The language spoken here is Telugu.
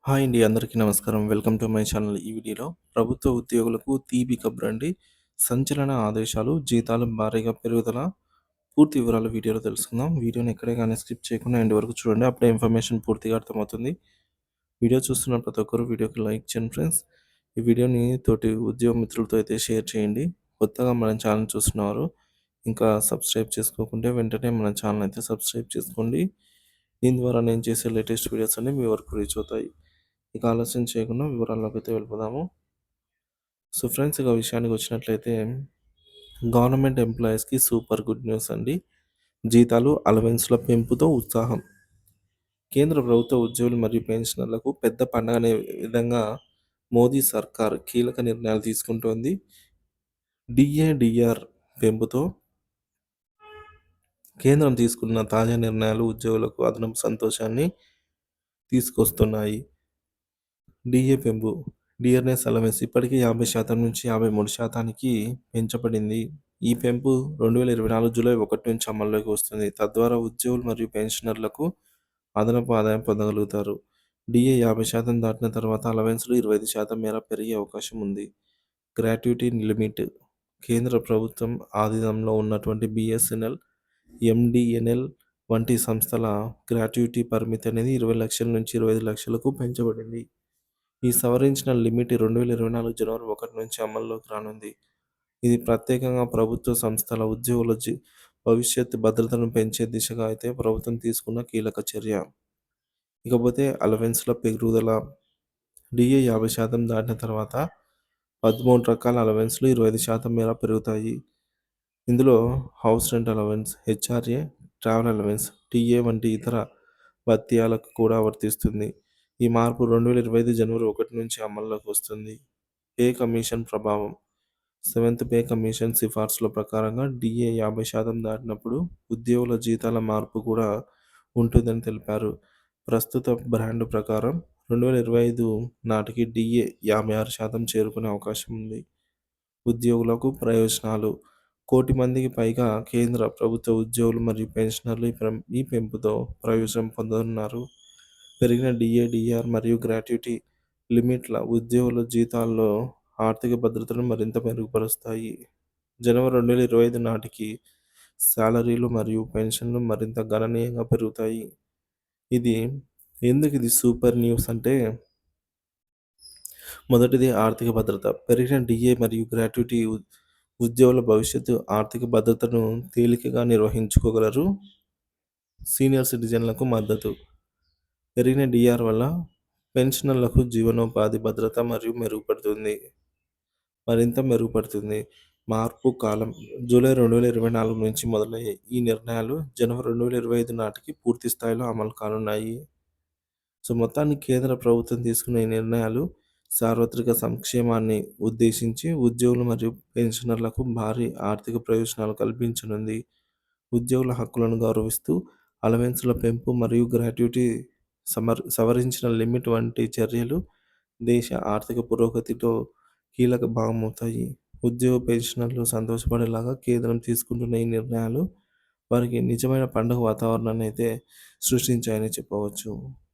హాయ్ అండి. అందరికీ నమస్కారం. Welcome to my channel. ఈ వీడియోలో ప్రభుత్వ ఉద్యోగులకు తీపి కబురండి. సంచలన ఆదేశాలు, జీతాలు భారీగా పెరుగుదల. పూర్తి వివరాలు వీడియోలో తెలుసుకుందాం. వీడియోని ఎక్కడే గానీ స్కిప్ చేయకుండా ఎండ్ వరకు చూడండి. అప్పుడే ఇన్ఫర్మేషన్ పూర్తిగా అర్థమవుతుంది. వీడియో చూస్తున్న ప్రతి ఒక్కరు వీడియోకి లైక్ చేయండి ఫ్రెండ్స్. ఈ వీడియోని తోటి ఉద్యోగ మిత్రులతో అయితే షేర్ చేయండి. కొత్తగా మన ఛానల్ చూస్తున్నవారు ఇంకా సబ్స్క్రైబ్ చేసుకోకుంటే వెంటనే మన ఛానల్ అయితే సబ్స్క్రైబ్ చేసుకోండి. దీని ద్వారా నేను చేసే లేటెస్ట్ వీడియోస్ అన్నీ మీ వరకు రీచ్ అవుతాయి. ఇక ఆలస్యం చేయకుండా వివరాల్లోకి అయితే వెళ్ళిపోదాము. సో ఫ్రెండ్స్, ఇక విషయానికి వచ్చినట్లయితే గవర్నమెంట్ ఎంప్లాయీస్కి సూపర్ గుడ్ న్యూస్ అండి. జీతాలు, అలవెన్స్ల పెంపుతో ఉత్సాహం. కేంద్ర ప్రభుత్వ ఉద్యోగులు మరియు పెన్షనర్లకు పెద్ద పండగ అనే విధంగా మోదీ సర్కార్ కీలక నిర్ణయాలు తీసుకుంటోంది. డిఏడిఆర్ పెంపుతో కేంద్రం తీసుకున్న తాజా నిర్ణయాలు ఉద్యోగులకు అదనపు సంతోషాన్ని తీసుకొస్తున్నాయి. డిఏ పెంపు, డిఆర్ఎస్ అలవెన్స్ ఇప్పటికే 50% నుంచి 53%కి పెంచబడింది. ఈ పెంపు 2024 జూలై 1 నుంచి అమల్లోకి వస్తుంది. తద్వారా ఉద్యోగులు మరియు పెన్షనర్లకు అదనపు ఆదాయం పొందగలుగుతారు. డిఏ 50% దాటిన తర్వాత అలవెన్స్లు 25% మేర పెరిగే అవకాశం ఉంది. గ్రాట్యుటీ లిమిట్, కేంద్ర ప్రభుత్వం ఆధీనంలో ఉన్నటువంటి బిఎస్ఎన్ఎల్, ఎండిఎన్ఎల్ వంటి సంస్థల గ్రాట్యుటీ పరిమితి అనేది 20 లక్షల నుంచి 25 లక్షలకు పెంచబడింది. ఈ సవరించిన లిమిట్ 2024 జనవరి 1 నుంచి అమల్లోకి రానుంది. ఇది ప్రత్యేకంగా ప్రభుత్వ సంస్థల ఉద్యోగుల భవిష్యత్ భద్రతను పెంచే దిశగా అయితే ప్రభుత్వం తీసుకున్న కీలక చర్య. ఇకపోతే అలవెన్స్ల పెరుగుదల. డిఏ 50% దాటిన తర్వాత 13 రకాల అలవెన్స్లు 25% మేర పెరుగుతాయి. ఇందులో house rent allowance, HRA, travel allowance, TA వంటి ఇతర భత్యాలకు కూడా వర్తిస్తుంది. ఈ మార్పు 2025 జనవరి 1 నుంచి అమల్లోకి వస్తుంది. పే కమిషన్ ప్రభావం. సెవెంత్ పే కమిషన్ సిఫార్సుల ప్రకారంగా డిఏ 50% దాటినప్పుడు ఉద్యోగుల జీతాల మార్పు కూడా ఉంటుందని తెలిపారు. ప్రస్తుత బ్రాండ్ ప్రకారం 2025 నాటికి డిఏ 56% చేరుకునే అవకాశం ఉంది. ఉద్యోగులకు ప్రయోజనాలు. 1,00,00,000 మందికి పైగా కేంద్ర ప్రభుత్వ ఉద్యోగులు మరియు పెన్షనర్లు ఈ పెంపుతో ప్రయోజనం పొందనున్నారు. పెరిగిన డిఏడిఆర్ మరియు గ్రాట్యుటీ లిమిట్ల ఉద్యోగుల జీతాల్లో ఆర్థిక భద్రతను మరింత మెరుగుపరుస్తాయి. జనవరి 2025 నాటికి శాలరీలు మరియు పెన్షన్లు మరింత గణనీయంగా పెరుగుతాయి. ఎందుకు ఇది సూపర్ న్యూస్ అంటే, మొదటిది ఆర్థిక భద్రత. పెరిగిన డిఏ మరియు గ్రాట్యుటీ ఉద్యోగుల భవిష్యత్తు ఆర్థిక భద్రతను తేలికగా నిర్వహించుకోగలరు. సీనియర్ సిటిజన్లకు మద్దతు. పెరిగిన డిఆర్ వల్ల పెన్షనర్లకు జీవనోపాధి భద్రత మరింత మెరుగుపడుతుంది. మార్పు కాలం. జూలై 2024 నుంచి మొదలయ్యే ఈ నిర్ణయాలు జనవరి 2025 నాటికి పూర్తి స్థాయిలో అమలు కానున్నాయి. సో మొత్తానికి కేంద్ర ప్రభుత్వం తీసుకున్న ఈ నిర్ణయాలు సార్వత్రిక సంక్షేమాన్ని ఉద్దేశించి ఉద్యోగులు మరియు పెన్షనర్లకు భారీ ఆర్థిక ప్రయోజనాలు కల్పించనుంది. ఉద్యోగుల హక్కులను గౌరవిస్తూ అలవెన్స్ల పెంపు మరియు గ్రాట్యుటీ సవరించిన లిమిట్ వంటి చర్యలు దేశ ఆర్థిక పురోగతిలో కీలక భాగమవుతాయి. ఉద్యోగ పెన్షనర్లు సంతోషపడేలాగా కేంద్రం తీసుకుంటున్న ఈ నిర్ణయాలు వారికి నిజమైన పండుగ వాతావరణాన్ని అయితే సృష్టించాయని చెప్పవచ్చు.